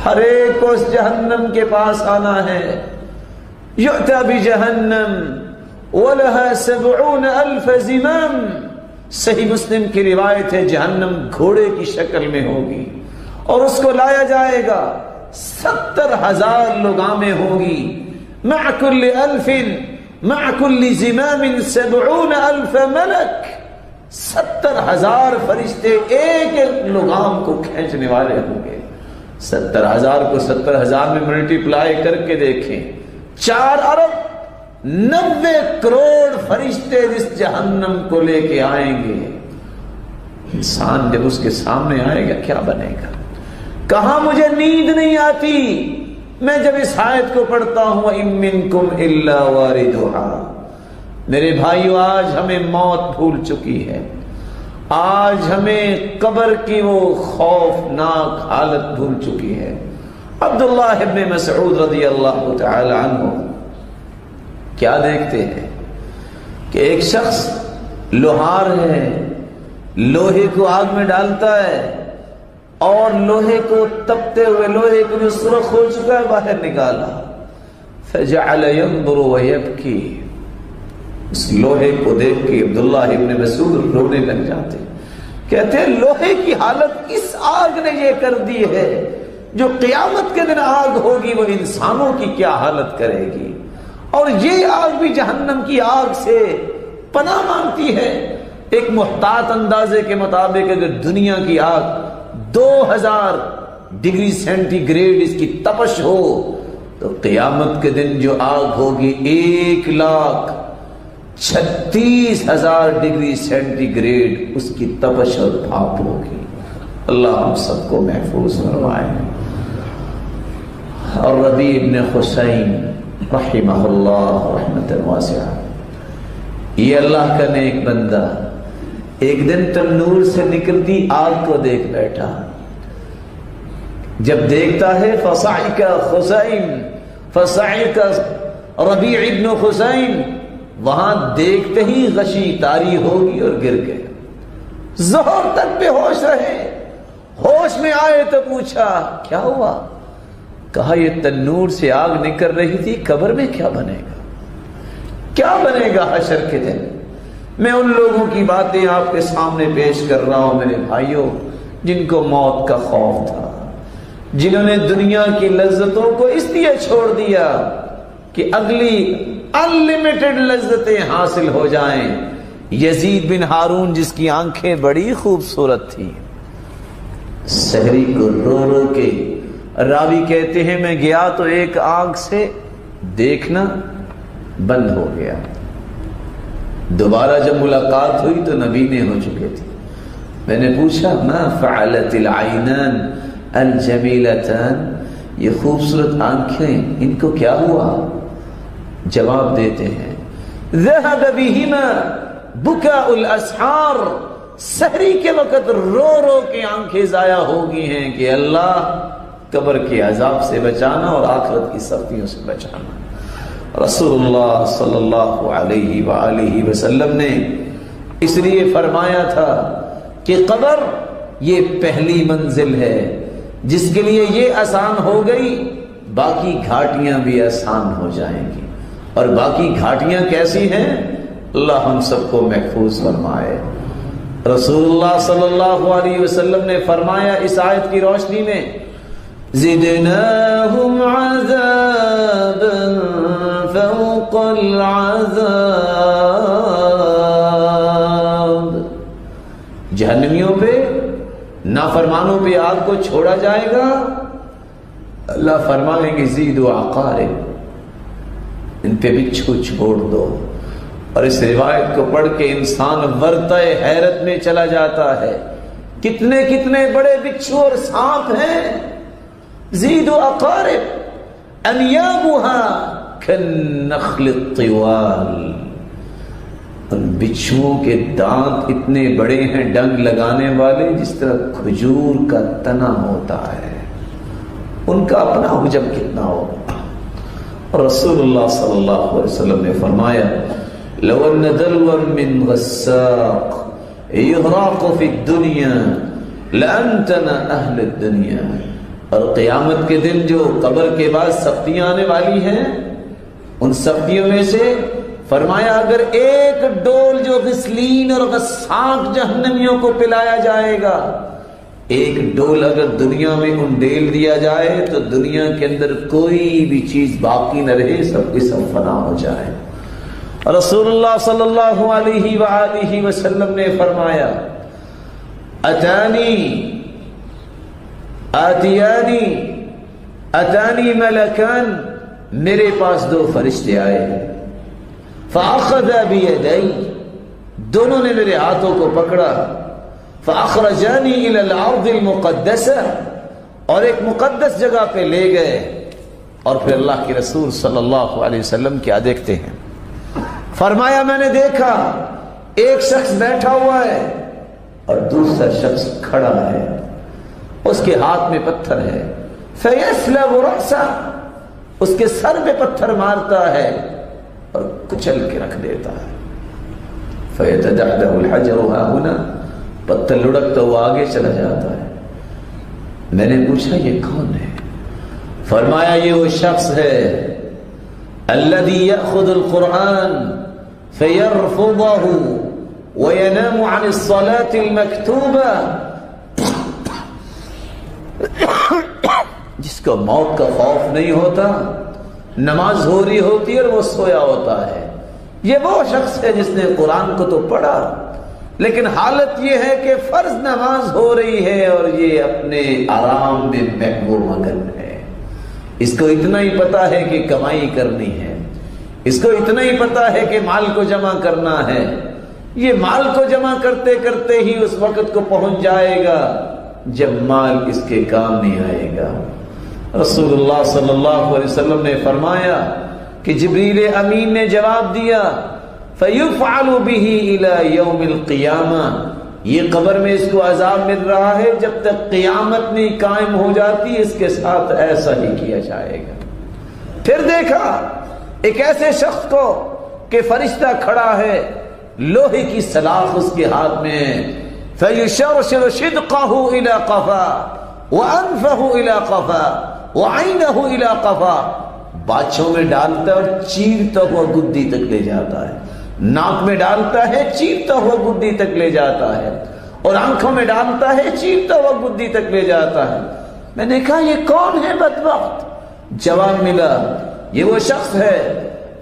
ہر ایک کو اس جہنم کے پاس آنا ہے. یؤتی بجہنم وَلَهَا 70,000 زِمَامٍ. صحیح مسلم کی روایت ہے جہنم گھوڑے کی شکل میں ہوگی اور اس کو لایا جائے گا. 70,000 لگامیں ہوگی. مع كل 1000 مع كل زمام 70,000 ملک. 70,000 فرشتے ایک ایک لگام کو کھینچنے والے ہوں گے. 70,000 کو 70,000 میں ملٹیپلائی کر کے دیکھیں, 4 ارب 90 کروڑ فرشتے جس جہنم کو لے کے آئیں گے. انسان جب اس کے سامنے آئے گا کیا بنے گا؟ کہاں مجھے نیند نہیں آتی میں جب اس آیت کو پڑھتا ہوں وَإِن مِّنكُمْ إِلَّا وَارِدُهَا. میرے بھائیو آج ہمیں موت بھول چکی ہے. آج ہمیں قبر کی وہ خوفناک حالت بھول چکی ہے. عبداللہ ابن مسعود رضی اللہ تعالی عنہ کیا دیکھتے ہیں کہ ایک شخص لوہار ہے, لوہے کو آگ میں ڈالتا ہے اور لوہے کو تپتے ہوئے لوہے کو جو سرخ ہو چکا ہے باہر نکالا. فجعل ينظر ويبكي. اس لوہے کو دیکھ کے عبداللہ ابن مسعود رونے لگ جاتے. کہتے ہیں لوہے کی حالت اس آگ نے یہ کر دی ہے, جو قیامت کے دن آگ ہوگی وہ انسانوں کی کیا حالت کرے گی. اور یہ آگ بھی جہنم کی آگ سے پناہ مانگتی ہے. ایک محتاط اندازے کے مطابق اگر دنیا کی آگ 2000 ڈگری سینٹی گریڈ اس کی تپش ہو تو قیامت کے دن جو آگ ہوگی 1,36,000 ڈگری سینٹی گریڈ اس کی تپش اور بھاپ ہوگی. اللہ ہم سب کو محفوظ فرمائے. اور ربیع ابن حسین رحمہ اللہ رحمت واسعہ, یہ اللہ کا نیک بندہ ایک دن تنور سے نکلتی آگ کو دیکھ بیٹھا. جب دیکھتا ہے فصعق حسین, فصعق ربیع ابن حسین, وہاں دیکھتے ہی غشی طاری ہوگی اور گر گئے. ظہر تک بے ہوش رہے. ہوش میں آئے تو پوچھا کیا ہوا؟ کہا یہ تنور سے آگ نکل رہی تھی, قبر میں کیا بنے گا؟ کیا بنے گا حشر کے دن؟ میں ان لوگوں کی باتیں آپ کے سامنے پیش کر رہا ہوں میرے بھائیوں جن کو موت کا خوف تھا, جنہوں نے دنیا کی لذتوں کو اس لیے چھوڑ دیا کہ اگلی انلمیٹڈ لذتیں حاصل ہو جائیں. یزید بن ہارون جس کی آنکھیں بڑی خوبصورت تھی, سحری کو رو رو کے راوی کہتے ہیں میں گیا تو ایک آنکھ سے دیکھنا بند ہو گیا. دوبارہ جب ملاقات ہوئی تو نبی نے ہو چکے تھے. میں نے پوچھا ما فعلت العینان الجمیلتان, یہ خوبصورت آنکھیں ان کو کیا ہوا؟ جواب دیتے ہیں ذهب بهما بکاء الاسحار، سحری کے وقت رو رو کے آنکھیں ضائع ہو گئی ہیں کہ اللہ قبر کے عذاب سے بچانا اور آخرت کی سختیوں سے بچانا۔ رسول اللہ صلی اللہ علیہ وآلہ وسلم نے اس لیے فرمایا تھا کہ قبر یہ پہلی منزل ہے، جس کے لیے یہ آسان ہو گئی باقی گھاٹیاں بھی آسان ہو جائیں گی۔ اور باقی گھاٹیاں کیسی ہیں؟ اللہ ہم سب کو محفوظ فرمائے۔ رسول اللہ صلی اللہ علیہ وسلم نے فرمایا اس آیت کی روشنی میں، زدناہم عذابا فوق العذاب، جہنمیوں پہ، نافرمانوں پہ آگ کو چھوڑا جائے گا، اللہ فرمائیں گے زیدوا عقارب، ان پہ بچھو چھوڑ دو۔ اور اس روایت کو پڑھ کے انسان ورطہ حیرت میں چلا جاتا ہے، کتنے کتنے بڑے بچھو اور سانپ ہیں۔ زیدوا عقارب انیابها کالنخل الطوال، ان بچھوؤں کے دانت اتنے بڑے ہیں ڈنگ لگانے والے جس طرح کھجور کا تنا ہوتا ہے، ان کا اپنا حجم کتنا ہوگا۔ اور رسول اللہ صلی اللہ علیہ وسلم نے فرمایا لو ان دلوا من غساق یغراق فی الدنیا لانتن اہل الدنیا، اور قیامت کے دن جو قبر کے بعد سختیاں آنے والی ہیں، ان سختیوں میں سے فرمایا اگر ایک ڈول جو غسلین اور غساق جہنمیوں کو پلایا جائے گا، ایک ڈول اگر دنیا میں انڈیل دیا جائے تو دنیا کے اندر کوئی بھی چیز باقی نہ رہے، سب کی سب فنا ہو جائے۔ رسول اللہ صلی اللہ علیہ وآلہ وسلم نے فرمایا اتانی ملکان، میرے پاس دو فرشتے آئے، فاخذا بیدی، دونوں نے میرے ہاتھوں کو پکڑا، فاخرجانی الی الارض المقدسہ، اور ایک مقدس جگہ پہ لے گئے۔ اور پھر اللہ کے رسول صلی اللہ علیہ وسلم کیا دیکھتے ہیں؟ فرمایا میں نے دیکھا ایک شخص بیٹھا ہوا ہے اور دوسرا شخص کھڑا ہے، اس کے ہاتھ میں پتھر ہے، فیسلب رأسہ، اس کے سر پہ پتھر مارتا ہے اور کچل کے رکھ دیتا ہے، فیتدعدع الحجر ها هنا، پتھر لڑکتا ہوا آگے چلا جاتا ہے۔ میں نے پوچھا یہ کون ہے؟ فرمایا یہ وہ شخص ہے الذي يأخذ القرآن فيرفضه وينام عن الصلاة المكتوبة، جس کو موت کا خوف نہیں ہوتا، نماز ہو رہی ہوتی ہے اور وہ سویا ہوتا ہے۔ یہ وہ شخص ہے جس نے قرآن کو تو پڑھا، لیکن حالت یہ ہے کہ فرض نماز ہو رہی ہے اور یہ اپنے آرام میں محو مگن ہے۔ اس کو اتنا ہی پتا ہے کہ کمائی کرنی ہے، اس کو اتنا ہی پتا ہے کہ مال کو جمع کرنا ہے۔ یہ مال کو جمع کرتے کرتے ہی اس وقت کو پہنچ جائے گا جب مال اس کے کام نہیں آئے گا۔ رسول اللہ صلی اللہ علیہ وسلم نے فرمایا کہ جبریل امین نے جواب دیا فَيُفْعَلُ بِهِ إِلَى يَوْمِ الْقِيَامَةِ، یہ قبر میں اس کو عذاب مل رہا ہے جب تک قیامت نہیں قائم ہو جاتی، اس کے ساتھ ایسا ہی کیا جائے گا۔ پھر دیکھا ایک ایسے شخص کو کہ فرشتہ کھڑا ہے، لوہے کی سلاخ اس کے ہاتھ میں، فَيُشَرْشِرُ شِدْقَهُ إِلَى قَفَا وَأَنفَهُ إِلَى قَفَا وَعَيْنَهُ إِلَى قَفَا، باچھوں میں ڈالتا ہے اور چیرتا ہوا گدی تک لے جاتا ہے، ناک میں ڈالتا ہے چیرتا ہوا گدی تک لے جاتا ہے، اور آنکھوں میں ڈالتا ہے چیرتا ہوا گدی تک لے جاتا ہے۔ میں نے کہا یہ کون ہے بدبخت؟ جواب ملا یہ وہ شخص ہے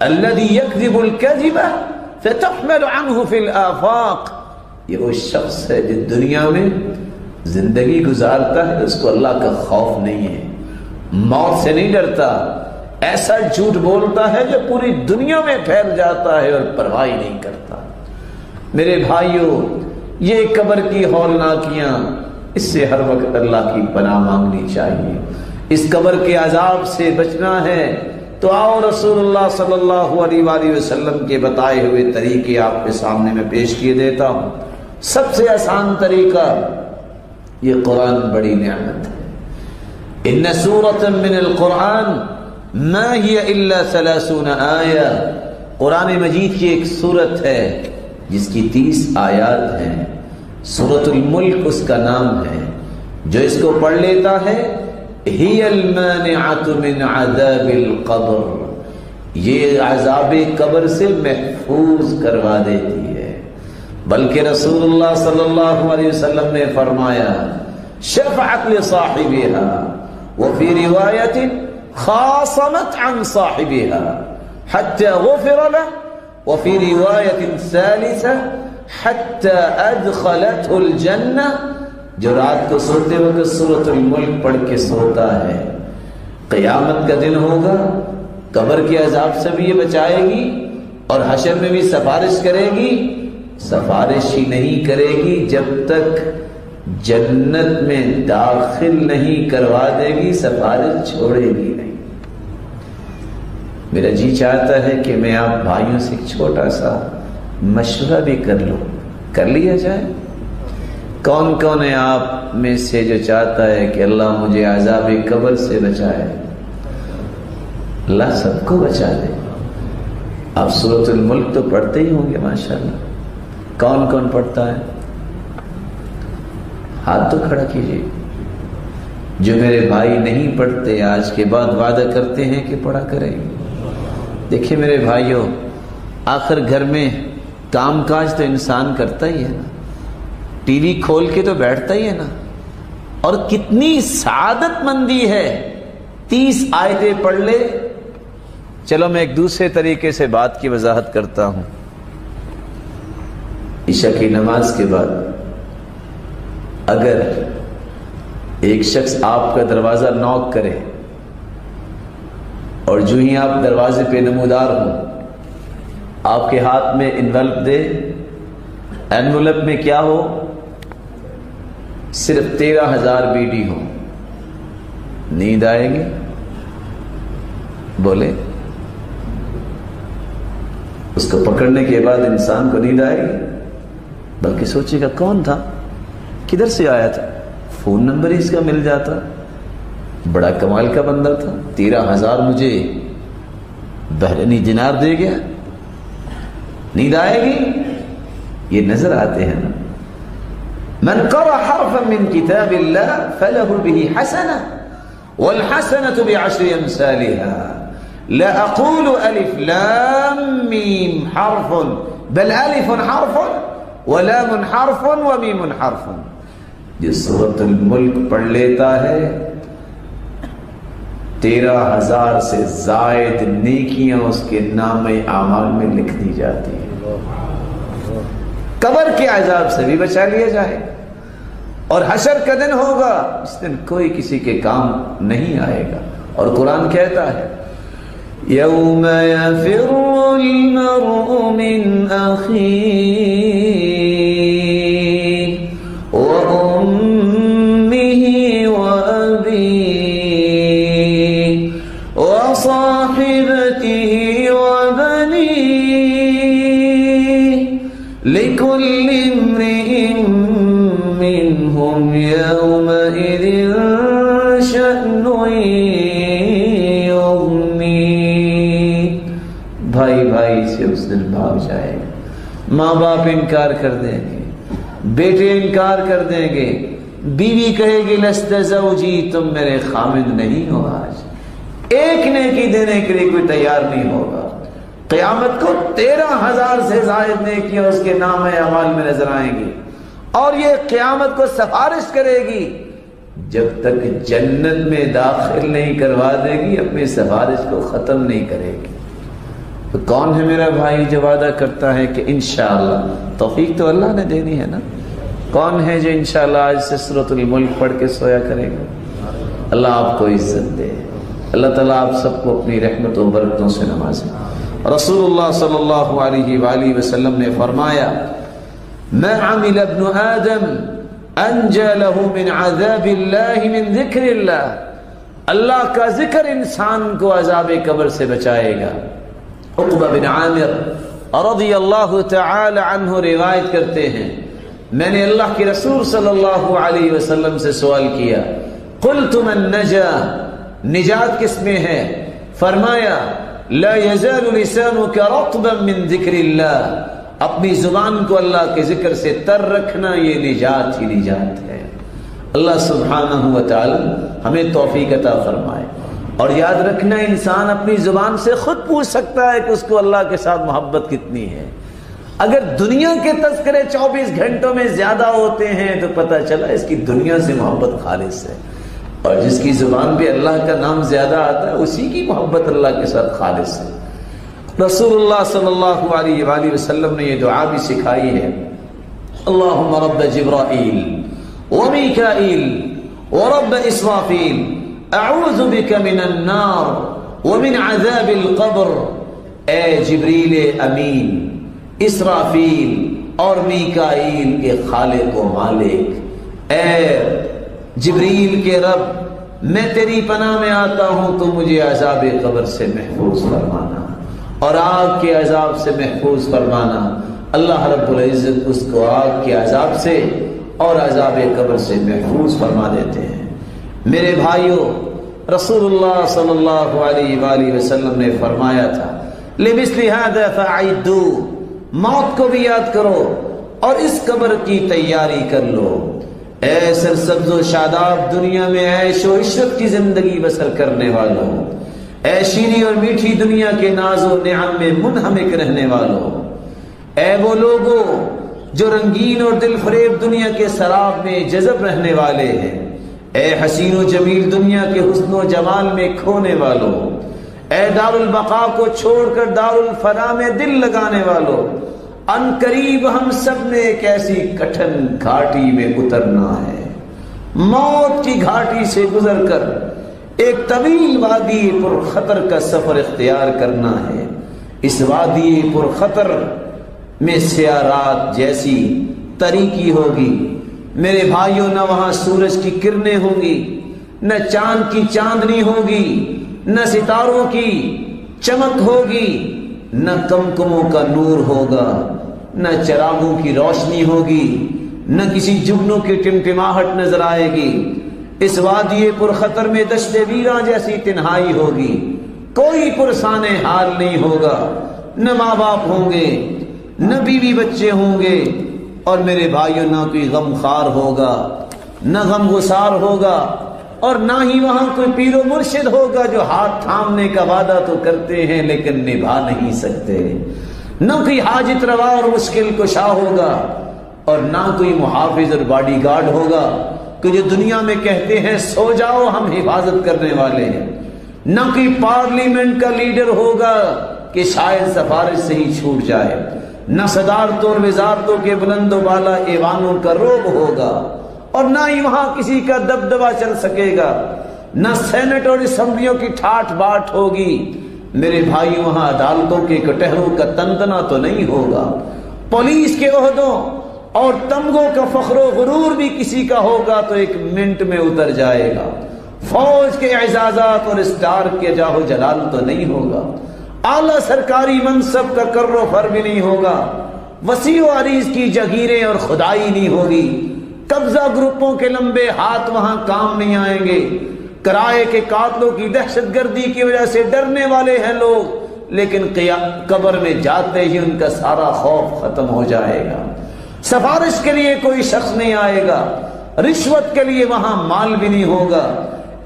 الذي يكذب الكذب فتحمل عنه في الآفاق، یہ وہ شخص ہے جو دنیا میں زندگی گزارتا ہے، اس کو اللہ کا خوف نہیں ہے، موت سے نہیں ڈرتا، ایسا جھوٹ بولتا ہے جو پوری دنیا میں پھیل جاتا ہے اور پرواہ نہیں کرتا۔ میرے بھائیوں، یہ قبر کی ہولناکیاں، اس سے ہر وقت اللہ کی پناہ مانگنی چاہیے۔ اس قبر کے عذاب سے بچنا ہے، تو آؤ رسول اللہ صلی اللہ علیہ وآلہ وسلم کے بتائے ہوئے طریقے آپ کے سامنے میں پیش کیے دیتا ہوں۔ سب سے آسان طریقہ، یہ قرآن بڑی نعمت ہے۔ ان سورۃ من القرآن ما ہی الا 30 آیہ، قرآن مجید کی ایک سورت ہے جس کی 30 آیات ہیں۔ سورۃ الملک اس کا نام ہے۔ جو اس کو پڑھ لیتا ہے ہی المانعۃ من عذاب القبر، یہ عذاب قبر سے محفوظ کروا دیتی ہے۔ بلکہ رسول اللہ صلی اللہ علیہ وسلم نے فرمایا شفعت لصاحبها وفي روایت خاصمت عن صاحبها حتى غفر له وفي روایت ثالثة حتى ادخلته الجنہ۔ جو رات کو سوتے وقت سورۃ الملک پڑھ کے سوتا ہے، قیامت کا دن ہوگا، قبر کے عذاب سے بھی یہ بچائے گی اور حشر میں بھی سفارش کرے گی۔ سفارش ہی نہیں کرے گی جب تک جنت میں داخل نہیں کروا دے گی، سفارش چھوڑے گی نہیں۔ میرا جی چاہتا ہے کہ میں آپ بھائیوں سے ایک چھوٹا سا مشورہ بھی کر لوں، کر لیا جائے؟ کون کون ہے آپ میں سے جو چاہتا ہے کہ اللہ مجھے عذاب قبر سے بچائے؟ اللہ سب کو بچا دے۔ آپ سورۃ الملک تو پڑھتے ہی ہوں گے ماشاءاللہ، کون کون پڑھتا ہے؟ ہاتھ تو کھڑا کیجیے۔ جو میرے بھائی نہیں پڑھتے آج کے بعد وعدہ کرتے ہیں کہ پڑھا کریں گے۔ دیکھیں میرے بھائیوں، آخر گھر میں کام کاج تو انسان کرتا ہی ہے نا، ٹی وی کھول کے تو بیٹھتا ہی ہے نا، اور کتنی سعادت مندی ہے 30 آیتیں پڑھ لے۔ چلو میں ایک دوسرے طریقے سے بات کی وضاحت کرتا ہوں۔ عشاء کی نماز کے بعد اگر ایک شخص آپ کا دروازہ نوک کرے اور جو ہی آپ دروازے پہ نمودار ہوں، آپ کے ہاتھ میں انویلپ دے، انویلپ میں کیا ہو؟ صرف 13,000 بیڈی ہو، نیند آئے گی؟ بولے؟ اس کو پکڑنے کے بعد انسان کو نیند آئے گی؟ بلکہ سوچے گا کون تھا، کدھر سے آیا تھا، فون نمبر ہی اس کا مل جاتا، بڑا کمال کا بندہ تھا، 13,000 مجھے بحرینی دینار دے گیا۔ نیند آئے گی؟ یہ نظر آتے ہیں نا۔ من قرأ حرفا من كتاب الله فله به حسنة والحسنة بعشر أمثالها لا أقول ألف لام ميم حرف بل ألف حرف ولام حرف وميم حرف۔ جو سورۃ الملک پڑھ لیتا ہے 13,000 سے زائد نیکیاں اس کے نام اعمال میں لکھ دی جاتی ہیں۔ قبر کے عذاب سے بھی بچا لیا جائے، اور حشر کا دن ہوگا، اس دن کوئی کسی کے کام نہیں آئے گا۔ اور قرآن کہتا ہے یوم یفر المرء من اخیہ وامہ وابیہ وصاحبتہ لِكُلِّ امْرِئٍ مِّنْهُمْ يَوْمَئِذٍ شَأْنٌ يُغْنِيهِ۔ بھائی بھائی سے اس دن بھاگ جائے گا، ماں باپ انکار کر دیں گے، بیٹے انکار کر دیں گے، بیوی کہے گی لست زوجی، تم میرے خامد نہیں ہو، آج ایک نیکی دینے کے لیے کوئی تیار نہیں ہوگا۔ قیامت کو 13,000 سے زائد نیکیاں اس کے نام اعمال میں نظر آئیں گی، اور یہ قیامت کو سفارش کرے گی، جب تک جنت میں داخل نہیں کروا دے گی اپنی سفارش کو ختم نہیں کرے گی۔ تو کون ہے میرا بھائی جو وعدہ کرتا ہے کہ انشاءاللہ؟ توفیق تو اللہ نے دینی ہے نا۔ کون ہے جو انشاءاللہ آج سے سورۃ الملک پڑھ کے سویا کرے گا؟ اللہ آپ کو عزت دے، اللہ تعالیٰ آپ سب کو اپنی رحمت و برکتوں سے نوازے۔ رسول اللہ صلی اللہ علیہ وآلہ وسلم نے فرمایا ما عمل ابن آدم انجى له من عذاب اللہ من ذکر اللہ اللہ کا ذکر انسان کو عذاب قبر سے بچائے گا۔ عقبہ بن عامر رضی اللہ تعالی عنہ روایت کرتے ہیں، میں نے اللہ کے رسول صلی اللہ علیہ وسلم سے سوال کیا، قلت من نجا، نجات کس میں ہے؟ فرمایا لا يزال لسانك رطبا من ذکر اللہ، اپنی زبان کو اللہ کے ذکر سے تر رکھنا، یہ نجات ہی نجات ہے۔ اللہ سبحانہ و تعالی ہمیں توفیق عطا فرمائے۔ اور یاد رکھنا، انسان اپنی زبان سے خود پوچھ سکتا ہے کہ اس کو اللہ کے ساتھ محبت کتنی ہے۔ اگر دنیا کے تذکرے 24 گھنٹوں میں زیادہ ہوتے ہیں تو پتہ چلا اس کی دنیا سے محبت خالص ہے، اور جس کی زبان پہ اللہ کا نام زیادہ آتا ہے اسی کی محبت اللہ کے ساتھ خالص ہے۔ رسول اللہ صلی اللہ علیہ وآلہ وسلم نے یہ دعا بھی سکھائی ہے، اللہم رب جبرائیل ومیکائیل ورب اسرافیل اعوذ بک من النار ومن عذاب القبر، اے جبریل امین، اسرافیل اور میکائیل کے خالق و مالک، اے جبریل کے رب، میں تیری پناہ میں آتا ہوں، تو مجھے عذاب قبر سے محفوظ فرمانا اور آگ کے عذاب سے محفوظ فرمانا۔ اللہ رب العزت اس کو آگ کے عذاب سے اور عذاب قبر سے محفوظ فرما دیتے ہیں۔ میرے بھائیوں، رسول اللہ صلی اللہ علیہ وآلہ وسلم نے فرمایا تھا لِمِثْلِ هَذَا فَأَعِدُّوا، موت کو بھی یاد کرو اور اس قبر کی تیاری کر لو۔ اے سرسبز و شاداب دنیا میں عیش و عشرت کی زندگی بسر کرنے والوں، اے شیریں اور میٹھی دنیا کے ناز و نعم میں منہمک رہنے والوں، اے وہ لوگوں جو رنگین اور دل فریب دنیا کے سراب میں جذب رہنے والے ہیں، اے حسین و جمیل دنیا کے حسن و جمال میں کھونے والوں، اے دار البقاء کو چھوڑ کر دار الفنا میں دل لگانے والوں، ان قریب ہم سب نے ایک ایسی کٹھن گھاٹی میں اترنا ہے، موت کی گھاٹی سے گزر کر ایک طویل وادی پر خطر کا سفر اختیار کرنا ہے۔ اس وادی پر خطر میں سیاہ رات جیسی تاریکی ہوگی میرے بھائیوں، نہ وہاں سورج کی کرنیں ہوں گی، نہ چاند کی چاندنی ہوگی، نہ ستاروں کی چمک ہوگی، نہ کمکموں کا نور ہوگا، نہ چراغوں کی روشنی ہوگی، نہ کسی جگنوں کی ٹمٹماہٹ نظر آئے گی۔ اس وادی پر خطر میں دشت ویراں جیسی تنہائی ہوگی، کوئی پرسان حال نہیں ہوگا، نہ ماں باپ ہوں گے، نہ بیوی بچے ہوں گے، اور میرے بھائیوں نہ کوئی غم خار ہوگا، نہ غم گسار ہوگا، اور نہ ہی وہاں کوئی پیر و مرشد ہوگا جو ہاتھ تھامنے کا وعدہ تو کرتے ہیں لیکن نبھا نہیں سکتے، نہ کوئی حاجت روا اور مشکل کشا ہوگا، اور نہ کوئی محافظ اور باڈی گارڈ ہوگا کہ جو دنیا میں کہتے ہیں سو جاؤ ہم حفاظت کرنے والے ہیں، نہ کوئی پارلیمنٹ کا لیڈر ہوگا کہ شاید سفارش سے ہی چھوٹ جائے، نہ صدارتوں اور وزارتوں کے بلند و بالا ایوانوں کا روب ہوگا، اور نہ ہی وہاں کسی کا دبدبا چل سکے گا، نہ سینٹ اور اسمبلیوں کی ٹھاٹ باٹ ہوگی۔ میرے بھائی وہاں عدالتوں کے کٹہروں کا تنتنا تو نہیں ہوگا، پولیس کے عہدوں اور تمغوں کا فخر و غرور بھی کسی کا ہوگا تو ایک منٹ میں اتر جائے گا، فوج کے اعزازات اور اسٹار کے جاہو جلال تو نہیں ہوگا، اعلیٰ سرکاری منصب کا کر و فر بھی نہیں ہوگا، وسیع و عریض کی جگیریں اور خدائی نہیں ہوگی، قبضہ گروپوں کے لمبے ہاتھ وہاں کام نہیں آئیں گے، کرائے کے قاتلوں کی دہشت گردی کی وجہ سے ڈرنے والے ہیں لوگ، لیکن قبر میں جاتے ہی ان کا سارا خوف ختم ہو جائے گا، سفارش کے لیے کوئی شخص نہیں آئے گا، رشوت کے لیے وہاں مال بھی نہیں ہوگا۔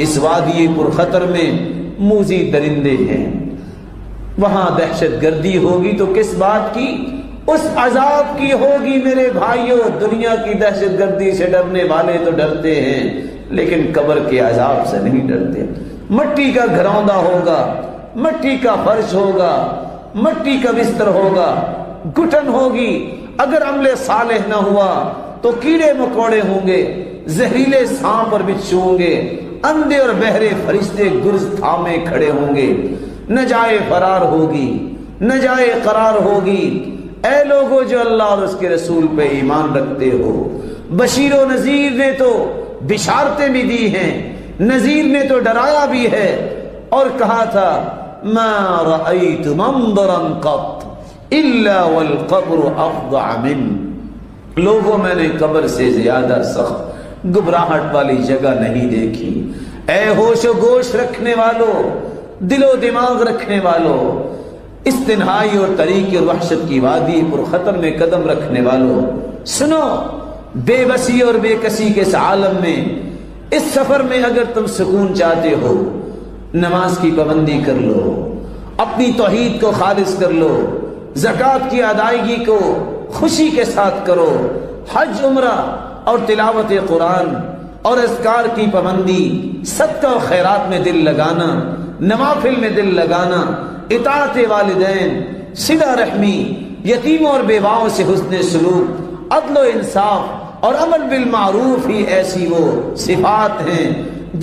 اس وادی پر خطر میں موذی درندے ہیں، وہاں دہشت گردی ہوگی تو کس بات کی؟ اس عذاب کی ہوگی میرے بھائیوں۔ دنیا کی دہشت گردی سے ڈرنے والے تو ڈرتے ہیں لیکن قبر کے عذاب سے نہیں ڈرتے۔ مٹی کا گھروندہ ہوگا، مٹی کا فرش ہوگا، مٹی کا بستر ہوگا، گھٹن ہوگی، اگر عمل صالح نہ ہوا تو کیڑے مکوڑے ہوں گے، زہریلے سانپ اور بچھو ہوں گے، اندھے اور بہرے فرشتے گرز تھامے کھڑے ہوں گے، نہ جائے فرار ہوگی، نہ جائے قرار ہوگی۔ اے لوگو جو اللہ اور اس کے رسول پہ ایمان رکھتے ہو، بشیر و نذیر نے تو بشارتیں بھی دی ہیں نذیر نے تو ڈرایا بھی ہے اور کہا تھا ما رأيت منظرا قط الا والقبر افظع منه، لوگوں میں نے قبر سے زیادہ سخت گھبراہٹ والی جگہ نہیں دیکھی۔ اے ہوش و گوش رکھنے والوں، دل و دماغ رکھنے والوں، اس تنہائی اور طریق اور وحشت کی وادی پر خطر میں قدم رکھنے والوں، سنو، بے بسی اور بے کسی کے اس عالم میں، اس سفر میں اگر تم سکون چاہتے ہو، نماز کی پابندی کر لو، اپنی توحید کو خالص کر لو، زکوٰۃ کی ادائیگی کو خوشی کے ساتھ کرو، حج عمرہ اور تلاوت قرآن اور اذکار کی پابندی، صدقہ و خیرات میں دل لگانا، نوافل میں دل لگانا، اطاعت والدین، صلہ رحمی، یتیموں اور بیواؤں سے حسن سلوک، عدل و انصاف اور عمل بالمعروف ہی ایسی وہ صفات ہیں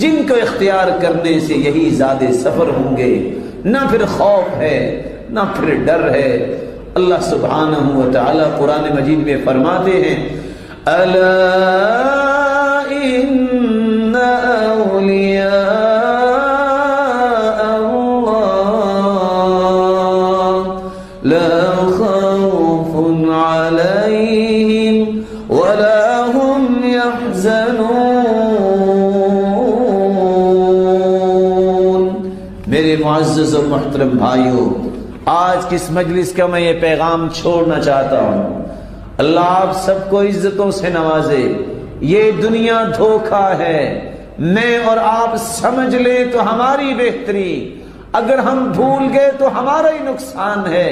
جن کو اختیار کرنے سے یہی زاد سفر ہوں گے، نہ پھر خوف ہے نہ پھر ڈر ہے۔ اللہ سبحانہ و تعالی قرآن مجید میں فرماتے ہیں الا ان اولیاء لا خوف عليهم ولا هم يحزنون۔ میرے معزز و محترم بھائیوں، آج کس مجلس کا میں یہ پیغام چھوڑنا چاہتا ہوں، اللہ آپ سب کو عزتوں سے نوازے۔ یہ دنیا دھوکہ ہے، میں اور آپ سمجھ لیں تو ہماری بہتری، اگر ہم بھول گئے تو ہمارا ہی نقصان ہے۔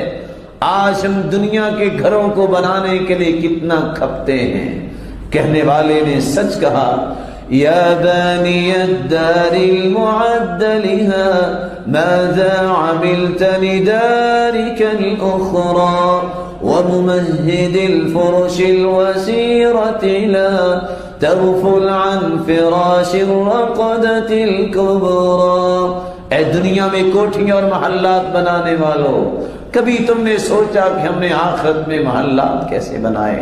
آج ہم دنیا کے گھروں کو بنانے کے لیے کتنا کھپتے ہیں۔ کہنے والے نے سچ کہا، یا بانی الدار المعد لها ماذا عملت لدارك الأخرى وممهد الفرش الوسيرة لا تغفل عن فراش الرقدة الكبرى۔ اے دنیا میں کوٹھیاں اور محلات بنانے والوں، کبھی تم نے سوچا کہ ہم نے آخرت میں محلات کیسے بنائے؟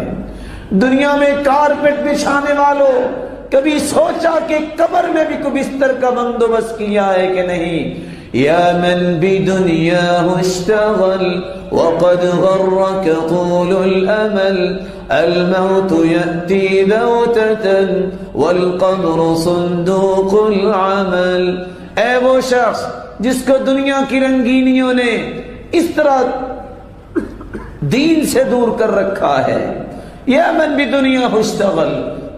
دنیا میں کارپیٹ بچھانے والوں، کبھی سوچا کہ قبر میں بھی کوئی بستر کا بندوبست کیا ہے کہ نہیں؟ یا من بدنیاہ اشتغل وقد غرک طول الامل الموت یأتی بغتة والقبر صندوق العمل۔ اے وہ شخص جس کو دنیا کی رنگینیوں نے اس طرح دین سے دور کر رکھا ہے، یا من بدنیاہ اشتغل،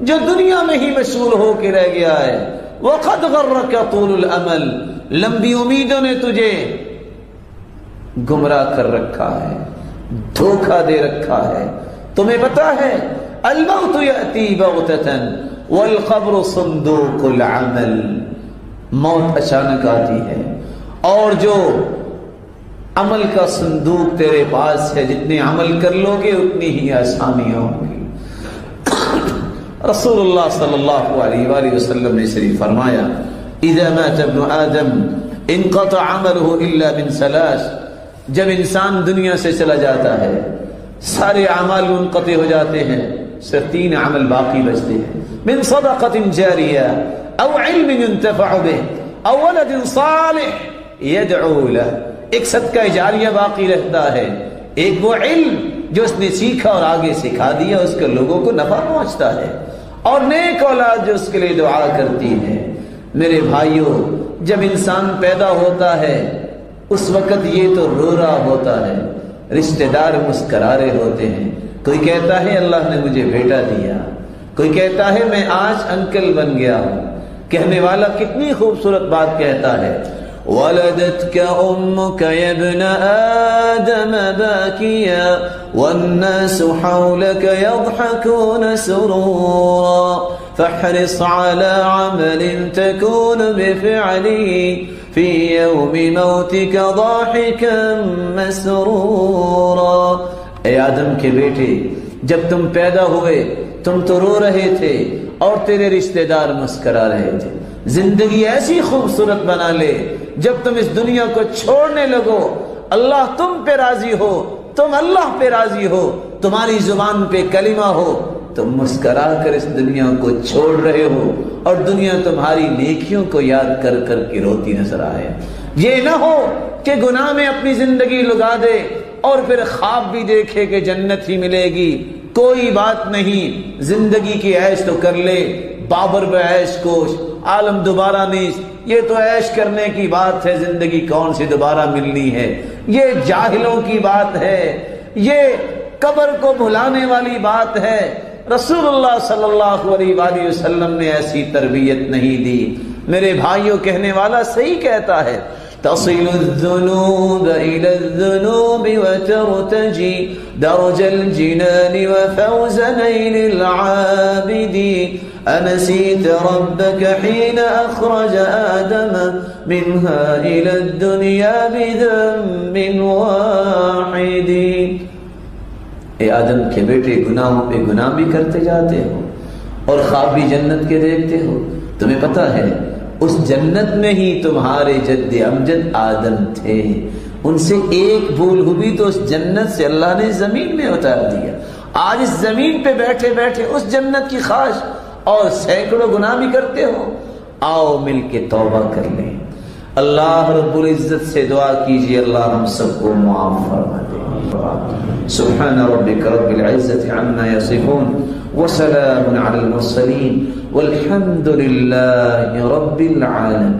جو دنیا میں ہی مشغول ہو کے رہ گیا ہے، وقد غرک طول الامل، لمبی امیدوں نے تجھے گمراہ کر رکھا ہے، دھوکہ دے رکھا ہے۔ تمہیں پتا ہے الموت یأتی بغتة والقبر صندوق العمل، موت اچانک آتی ہے اور جو عمل کا صندوق تیرے پاس ہے، جتنے عمل کر لو گے اتنی ہی آسانیاں ہوں گی۔ رسول اللہ صلی اللہ علیہ وآلہ وسلم نے شریف فرمایا اذا مات ابن آدم انقطع عمله الا من ثلاث، جب انسان دنیا سے چلا جاتا ہے سارے اعمال منقطع ہو جاتے ہیں، صرف 3 عمل باقی بچتے ہیں، من صدقۃ جاریہ او علم ينتفع به او ولد صالح يدعو له، ایک صدقہ جاریہ باقی رہتا ہے، ایک وہ علم جو اس نے سیکھا اور آگے سکھا دیا، اس کے لوگوں کو نفع پہنچتا ہے، اور نیک اولاد جو اس کے لیے دعا کرتی ہے۔ میرے بھائیوں، جب انسان پیدا ہوتا ہے اس وقت یہ تو رو رہا ہوتا ہے، رشتہ دار مسکرا رہے ہوتے ہیں، کوئی کہتا ہے اللہ نے مجھے بیٹا دیا، کوئی کہتا ہے میں آج انکل بن گیا ہوں۔ کہنے والا کتنی خوبصورت بات کہتا ہے، ولدتك أمك يا ابن آدم باكيا والناس حولك يضحكون سرورا فاحرص على عمل تكون بفعله في يوم موتك ضاحكا مسرورا۔ اے آدم کے بیٹے، جب تم پیدا ہوئے تم تو رو رہے تھے اور تیرے رشتہ دار مسکرا رہے تھے۔ زندگی ایسی خوبصورت بنا لے جب تم اس دنیا کو چھوڑنے لگو اللہ تم پہ راضی ہو، تم اللہ پہ راضی ہو، تمہاری زبان پہ کلمہ ہو، تم مسکرا کر اس دنیا کو چھوڑ رہے ہو اور دنیا تمہاری نیکیوں کو یاد کر کر کے روتی نظر آئے۔ یہ نہ ہو کہ گناہ میں اپنی زندگی لگا دے اور پھر خواب بھی دیکھے کہ جنت ہی ملے گی۔ کوئی بات نہیں، زندگی کی عیش تو کر لے، بابر بے عیش کوش، عالم دوبارہ نیست، یہ تو عیش کرنے کی بات ہے، زندگی کون سی دوبارہ ملنی ہے، یہ جاہلوں کی بات ہے، یہ قبر کو بھلانے والی بات ہے۔ رسول اللہ صلی اللہ علیہ وآلہ وسلم نے ایسی تربیت نہیں دی۔ میرے بھائیوں، کہنے والا صحیح کہتا ہے، تصل الذنوب إلى الذنوب وترتجي درج الجنان وفوز نيل العابدين أنسيت ربك حين أخرج آدم منها إلى الدنيا بذنب واحد۔ اے آدم کے بیٹے، گناہوں پہ گناہ بھی کرتے جاتے ہو اور خواب بھی جنت کے دیکھتے ہو۔ تمہیں پتہ ہے اس جنت میں ہی تمہارے جد امجد آدم تھے، ان سے ایک بھول ہوئی تو اس جنت سے اللہ نے زمین میں اتار دیا۔ آج اس زمین پہ بیٹھے بیٹھے اس جنت کی خواہش اور سینکڑوں گناہ بھی کرتے ہو۔ آؤ مل کے توبہ کر لیں، اللہ رب العزت سے دعا کیجیے اللہ ہم سب کو معاف فرما دے۔ سبحان ربک رب العزت عما یصفون وسلام علی المرسلین والحمد للہ رب العالمین۔